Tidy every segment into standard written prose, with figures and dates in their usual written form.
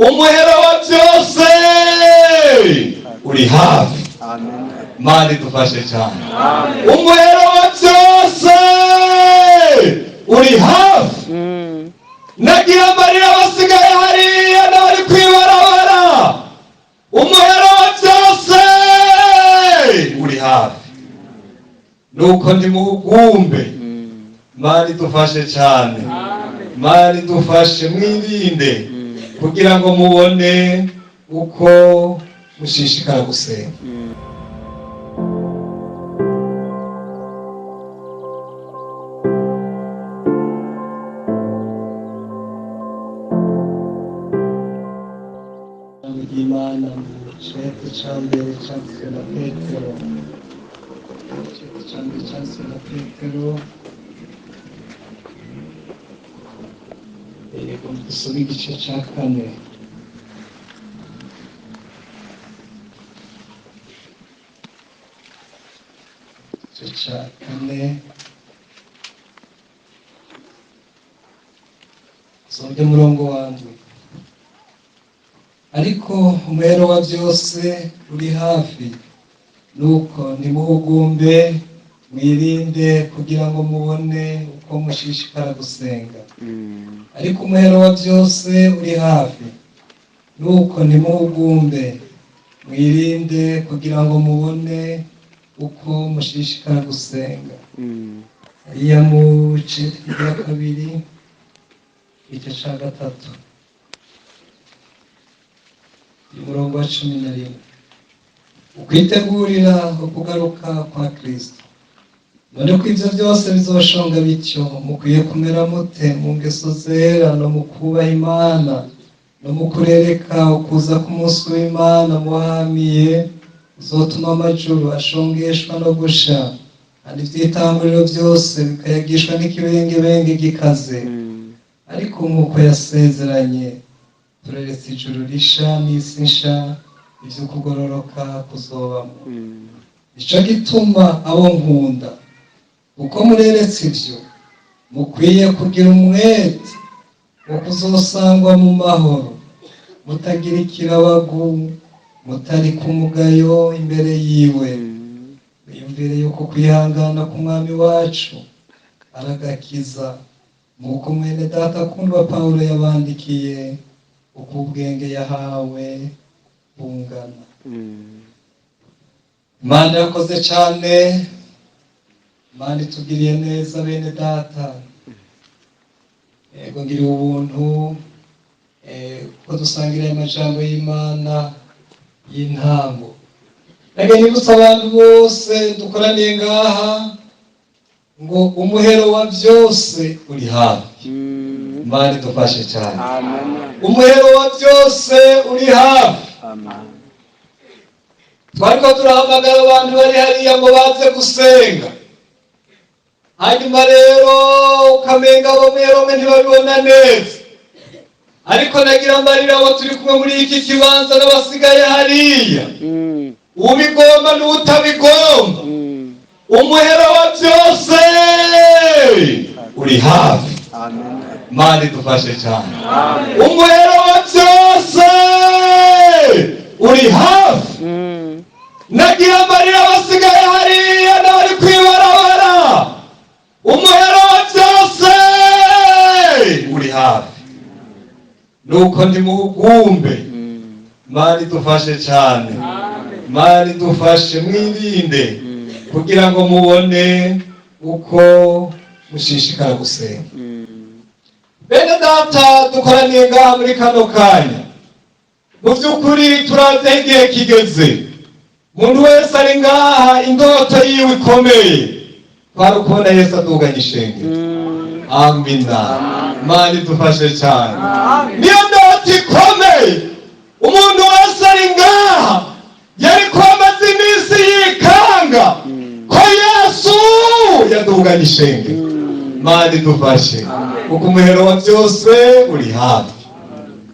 umuhero wa byose uri hafi. Mani dufashe cyane. Umuhero wa byose uri hafi. Nagira amarira basigaye hariya n'abari kwibarabara. Umuhero wa byose uri hafi. Nuko ndimuhugumbe. Mani dufashe cyane. Mani dufashe mwirinde kugira ngo mubone uko mushishikara gusenga. Imana cete cyambere cyanditswe na Petero, cete cyambere cyanditswe na Petero. Yego dusome igice cya 4. Igice cya 4 sonde murongo wanjye. Ariko umuhero wa byose uri hafi, nuko nimuhugumbe mwirinde kugira ngo mubone uko mushishikara gusenga. Ariko umuhero wa byose uri hafi, nuko nimuhugumbe mwirinde kugira ngo mubone uko mushishikara gusenga. Ariya mu cete cya 2 igice cya 3 umurongo wa 11. Ukwitegurira ukugaruka kwa Kristo. None ko ibyo byose bizoshonga bityo, mukwiye kumera mute mu ngeso zera no mu kubaha Imana no mu kurereka ukuza k'umunsi w'Imana muhamiye, uzotuma amajuru ashongeshwa no gusha, kandi ibyitanguriro byose bikayagishwa n'ikibengebenge gikaze. Ariko nk'uko yasezeranye, tureretse ijuru risha n'isi nsha, ibyo kugororoka kuzobamo. Nicyo gituma abo nkunda, uko mureretse ibyo, mukwiye kugira umwete wo kuzosangwa mu mahoro, mutagira ikirabagu, mutari ku mugayo imbere yiwe. Mwiyumvire yuko kwihangana k'umwami wacu aragakiza, nk'uko mwene data akundwa Pawulo yabandikiye, uko ubwenge yahawe bungana. Imana yakoze cyane. Imana itugiriye neza bene data. Yego ngiriye ubuntu ko dusangiriye amajambo y'Imana y'intango. Nage nibutsa abantu bose dukoraniye ngaha ngo umuhero wa byose uri hafi. Imana idufashe cyane. Umuhero wa byose uri hafi. Twariko turahamagara abantu bari hariya ngo baze gusenga. Hanyuma rero ukamenga bamwe ntibabibona neza. Ariko nagira amarira abo turi kumwe muri iki kibanza n'abasigaye hariya. Ubigomba n'utabigomba. Umuhero wa byose uri hafi. Imana idufashe cyane. Umuhero wa byose uri hafi. Nagira amarira basigaye hariya n'abari kwibarabara. Umuhero wa byose uri hafi. Nuko ndimuhugumbe. Imana idufashe cyane. Imana idufashe mwirinde kugira ngo mubone uko mushishikara gusenga. Bene data dukoraniye ngaha muri kano kanya, mu by'ukuri turaze igihe kigeze. Umuntu wese ari ngaha indoto yiwe ikomeye, twarukubona Yesu aduganya ishengero. Amina. Imana idufashe cyane. Niyo ndoto ikomeye. Umuntu wese ari ngaha yari kwamaze iminsi yikanga ko Yesu yaduganya ishengero. Imana idufashe kuko umuhero wa byose uri hafi.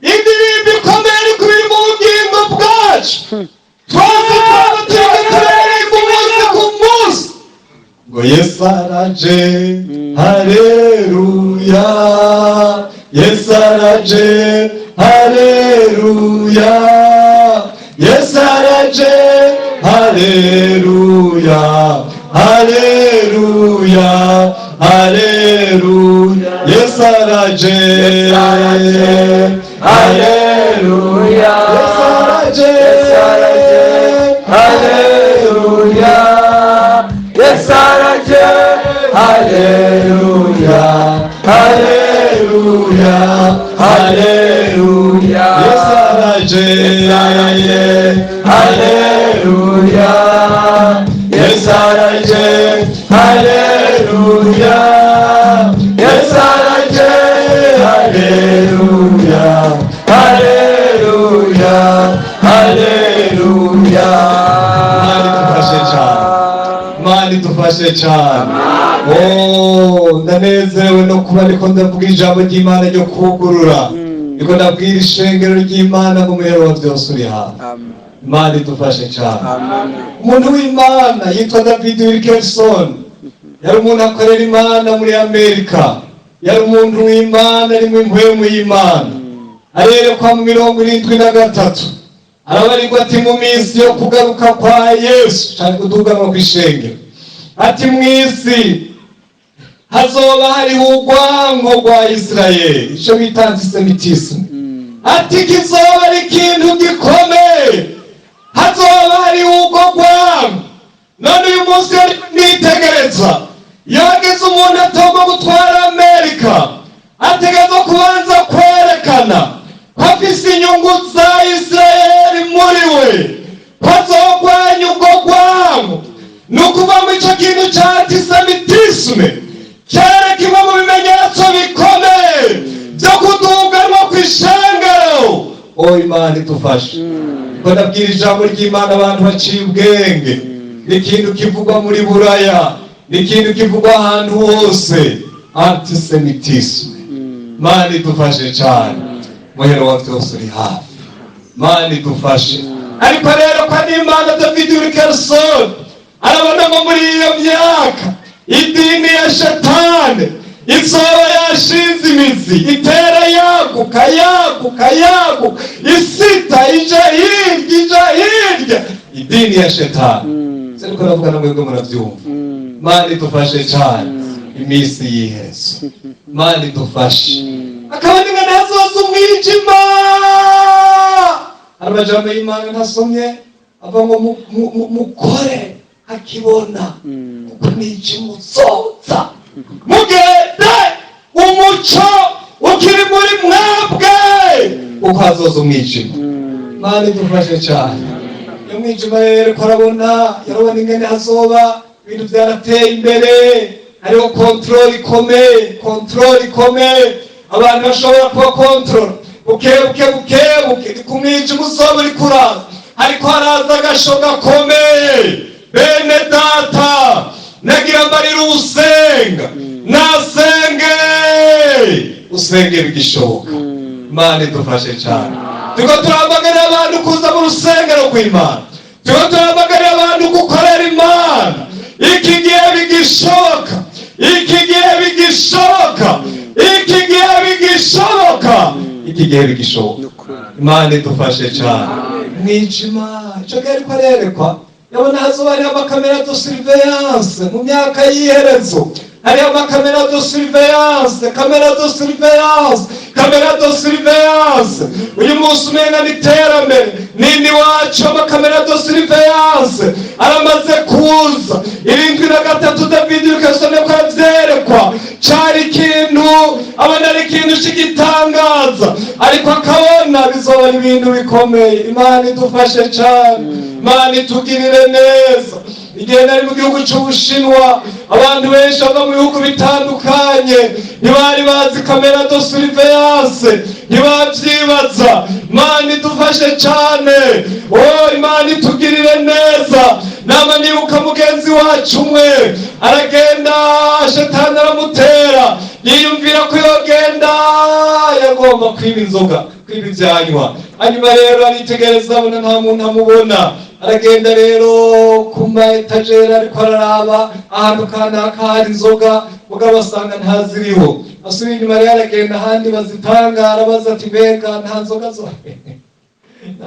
Indirimbo ikomeye iri kuri mu bugingo bwacu, twese turaririmba umunsi ku munsi ngo Yesu araje, haleluya, Yesu araje, haleluya. haleluya, Yesu araje, haleluya, haleluya, haleluya, Yesu araje, haleluya, Yesu araje, haleluya, Yesu araje, haleluya, haleluya, haleluya, Yesu araje, haleluya, Yesu araje, haleluya, Yesu araje, haleluya, haleluya, haleluya. Mani dufashe cyane. Ndanezerewe no kuba ariko ndavuga ijambo ry'Imana ryo kugurura, niko ndabwira ishengero ry'Imana ngo umuhero wa byose uri hafi. Mani dufashe cyane. Umuntu w'Imana yitwa David Wilkerson, yari umuntu akorera Imana muri Amerika, yari umuntu w'Imana ari mu impwemu y'Imana. Arerekwa mu 73 arabarirwa ati mu minsi yo kugaruka kwa Yesu, cyane kuduganwa kw'ishengero, ati mu isi hazoba hariho urwango rwa Isirayeli, icyo bita antisemitisme. Ati kizoba ari ikintu gikomeye, hazoba hariho urwo rwango. None uyu munsi nitegereza, yageze umuntu atogwa gutwara Amerika, ategerezwa kubanza kwerekana ko afise inyungu za Isirayeli muri we, ko azogwanya urwo rwango. Ni ukuva mu icyo kintu cya antisemitisme cyari kimwe mu bimenyetso bikomeye byo kuduganwa kw'ishengero. Imana idufashe. Ko ndabwira ijambo ry'Imana abantu baciye ubwenge. Ni ikintu kivugwa muri Buraya, ni ikintu kivugwa ahantu hose, antisemitisme. Imana idufashe cyane, muhero wa byose uri hafi. Imana idufashe. Ariko rero kwa n'Imana David Wilkerson arabona ngo muri iyo myaka idini ya Shetani izoba yashinze imizi, itera yaguka, isita ija hirya, idini ya Shetani. Ariko navuga na mwebwe murabyumva. Imana idufashe cyane, iminsi y'iherezo. Imana idufashe. Akaba ni ngana hazoza umwijima. Amajambo y'Imana ntasomye ava ngo mukore akibona umwijima uzoza, mugende umuco ukiri muri mwebwe uko hazoza umwijima. Imana idufashe cyane. Iyo mwijima rero ko arabona ingene hazoba ibintu byarateye imbere, hariho control ikomeye, abantu bashobora kuba control bukebuke ku mwijima uzoba uri kuraza, ariko haraza agasho gakomeye. Bene data, nagira mbarira usenga, nasenge usenge bigishoboka. Imana idufashe cyane. Tuko turahamagarira abantu kuza mu rusengero rw'Imana, tuko turahamagarira abantu gukorera Imana. Iki gihe bigishoboka, Imana idufashe cyane. Mwijima icyo gihe ariko arerekwa, yabona hazoba hariho amakamera de surveillance mu myaka y'iherezo. Hariho amakamera de surveillance, kamera de surveillance. Uyu munsi umenga n'iterambere nini wacu, amakamera de surveillance aramaze kuza. 73 David Wilkerson ko avyerekwa, cari ikintu abona ari ikintu cy'igitangaza, ariko akabona bizoba ibintu bikomeye. Imana idufashe cyane, Imana itugirire neza. Igihe nari mu gihugu cy'Ubushinwa, abantu benshi bava mu bihugu bitandukanye ntibari bazi kamera de surveillance, ntibabyibaza. Imana idufashe cyane, Imana itugirire neza. Nama nibuka mugenzi wacu umwe aragenda, Shetani aramutera, yiyumvira ko yogenda yagomba kwiba inzoga, kwiba ibyanywa. Hanyuma rero aritegereza abona nta muntu amubona, aragenda rero ku ma etajeri ariko araraba ahantu kanaka hari inzoga, mugabo asanga ntaziriho, asubira inyuma rero aragenda ahandi bazitangara baza ati mbega nta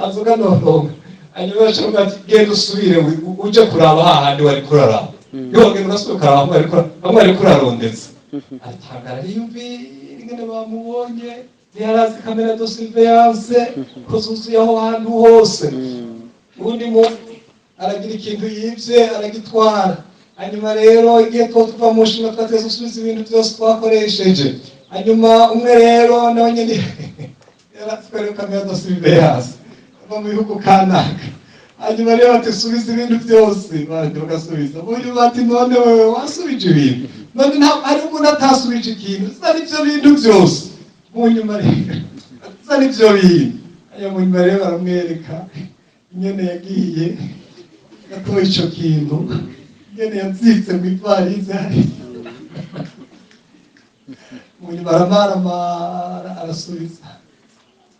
nzoga noronka. Hanyuma bashobora ati genda usubire uje kuraba hahandi wari kuraraba, yogenda ugasubira ukaraba hamwe wari kurarondeza. Atangara yiyumvira ingene bamubonye, ntiyarazi kamera de surveillance ko zuzuye aho hantu hose. Ubundi aragira ikintu yivye aragitwara. Hanyuma rero igihe tuva mu nshinga twateze gusubiza ibintu byose twakoresheje. Hanyuma umwe rero nawe nyene yaratwara kamera de surveillance ava mu bihugu kanaka. Hanyuma rero batusubiza ibintu byose bandi bagasubiza. Uyu bati none wewe wasubije ibintu, none nta hari umuntu atasubije ikintu zari ibyo bintu byose. Mu nyuma rero zari ibyo bintu. Hanyuma mu nyuma rero baramwereka ingene yagiye gatoye ico kintu, ingene yazitse mu ivarize hari. Mu nyuma aramaramara arasubiza.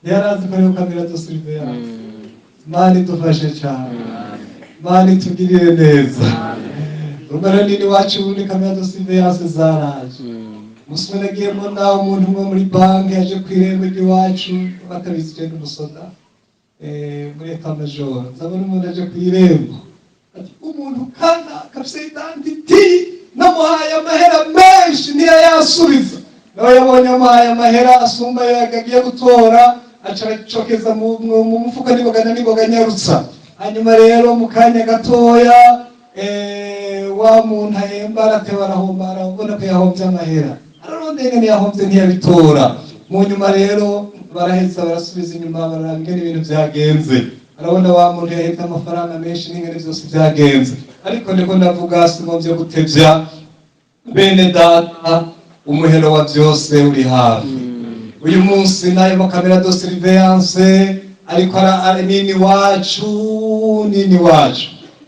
Yarazi ko ariyo kamera de surveillance. Imana idufashe cyane, Imana itugirire neza. Urumva nini wacu ubundi kamera de surveillance zaraje. Umusore nagiyemo nawe umuntu umwe muri banki yaje ku irembo ry'iwacu batabizi je n'umusoda muri etamajoro. Nzabona umuntu aje ku irembo ati umuntu kana kafise identity namuhaye amahera menshi ntiyayasubiza. Nawe yabonye amuhaye amahera asumba yagiye gutora acakokeza mu mufuka niboga nyarutsa. Hanyuma rero mu kanya gatoya wa muntu ahemba arateba arahomba, arabona ko yahombye amahera, ararondeye ingene yahombye ntiyabitora. Mu nyuma rero baraheza barasubiza inyuma bararaba ingene ibintu vyagenze, arabona wa muntu yahebye amafaranga menshi n'ingene vyose vyagenze. Ariko ndiko ndavuga singombye gutevya, bene data umuhero wa vyose uri hafi. Uyu munsi nayo makamera de surveillance ariko ari nini wacu,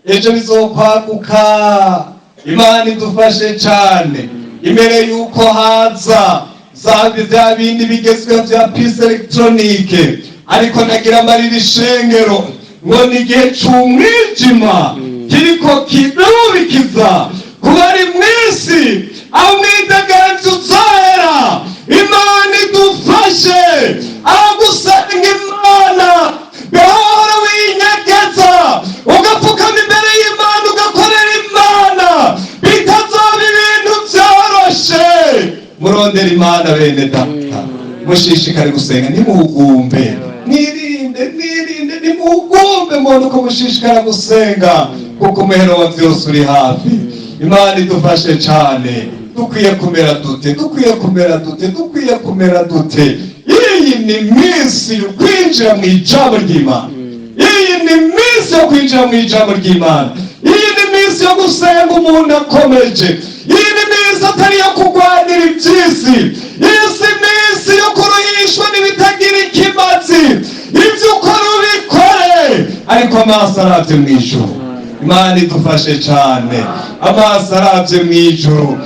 ejo bizokwaguka. Imana idufashe cyane imbere yuko haza vya bindi bigezweho vya piste electronique. Ariko nagira amarira ishengero ngo ni igihe c'umwijima kiriko kidurikiza kuba ari mw'isi aho umwidegemvyo uzohera. Imana idufashe aho gusenga Imana gahora winyegeza ugapfukama imbere y'Imana ugakorera Imana bitazoba ibintu vyoroshe. Murondera Imana bene data, mushishikare gusenga, nimuhugumbe, mwirinde nimuhugumbe muntu ko mushishikara gusenga kuko umuhero wa vyose uri hafi. Imana idufashe cyane. Dukwiye kumera dute? Iyi ni minsi yo kwinjira mu ijambo ry'Imana. Iyi ni minsi yo kwinjira mu ijambo ry'Imana. Iyi ni minsi yo gusenga umuntu akomeje. Iyi ni minsi atari yo kurwanira iby'isi. Iyi si minsi yo kuruhishwa n'ibitagira ikimazi. Ibyo ukora ubikore ariko amaso aravye mu ijuru. Imana idufashe cyane, amaso aravye mu ijuru.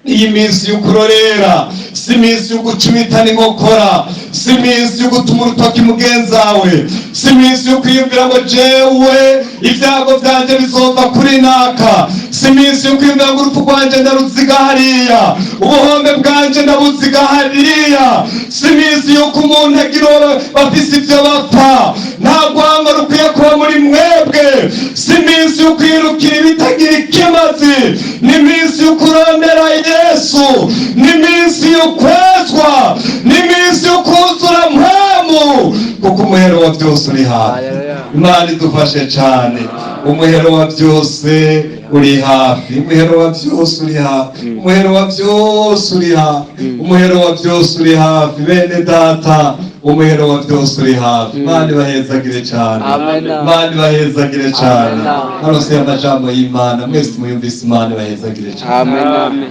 Iyi minsi y'ukurorera si minsi yo gucumitana inkokora, si minsi yo gutuma urutoki mugenzawe, si minsi yo kwiyumvira ngo jewe ibyago vyanje bizova kuri naka, si minsi yo kwiyumvira ngo urupfu rwanje ndaruziga hariya, ubuhombe bwanje ndabuziga hariya, si minsi yo kumuntu agira bafise ivyo bapfa. Nta rwango rukwiye kuba muri mwebwe, si minsi yo kwirukira ibitagira ikimazi, ni minsi yo kurondera Yesu, ni minsi yo kwezwa, ni minsi yo kuzura mpemu kuko umuhero wa byose uri hafi. Imana idufashe cyane, umuhero wa byose uri hafi, umuhero wa byose uri hafi, umuhero wa byose uri hafi, umuhero wa byose uri hafi. Bene data, umuhero wa byose uri hafi. Imana ibahezagire cyane, Imana ibahezagire cyane. Hano si amajambo y'Imana, mwese muyumvise. Imana ibahezagire cyane. Amen.